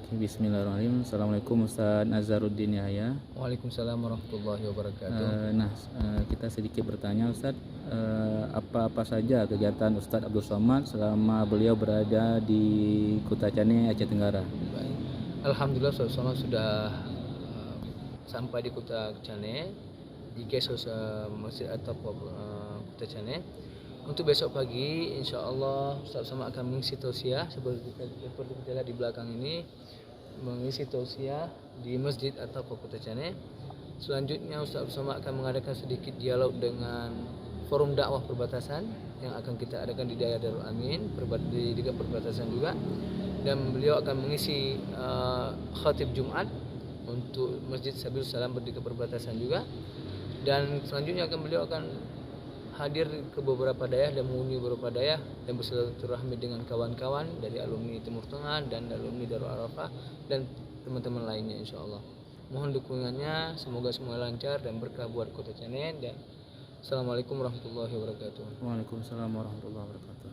Bismillahirrahmanirrahim. Assalamualaikum Ustaz Nazarudin Yahya. Waalaikumsalam warahmatullahi wabarakatuh. Kita sedikit bertanya Ustaz, apa saja kegiatan Ustaz Abdul Somad selama beliau berada di Kutacane, Aceh Tenggara? Baik. Alhamdulillah Ustaz Somad sudah sampai di Kutacane, di Gesos Masjid Atap Kutacane. Untuk besok pagi insya Allah Ustaz Somad akan mengisi tausiah seperti kita lihat di belakang ini, mengisi tausiah di Masjid Atap Kutacane. Selanjutnya Ustaz Somad akan mengadakan sedikit dialog dengan forum dakwah perbatasan yang akan kita adakan di daerah Darul Amin di dekat perbatasan juga, dan beliau akan mengisi khatib Jumat untuk Masjid Sabil Salam di perbatasan juga, dan selanjutnya beliau akan hadir ke beberapa daerah dan mengunjungi beberapa daerah dan bersilaturahmi dengan kawan-kawan dari alumni Timur Tengah dan alumni Darul Arafah dan teman-teman lainnya insya Allah. Mohon dukungannya, semoga semua lancar dan berkah buat Kutacane. Dan Assalamualaikum warahmatullahi wabarakatuh. Waalaikumsalam warahmatullahi wabarakatuh.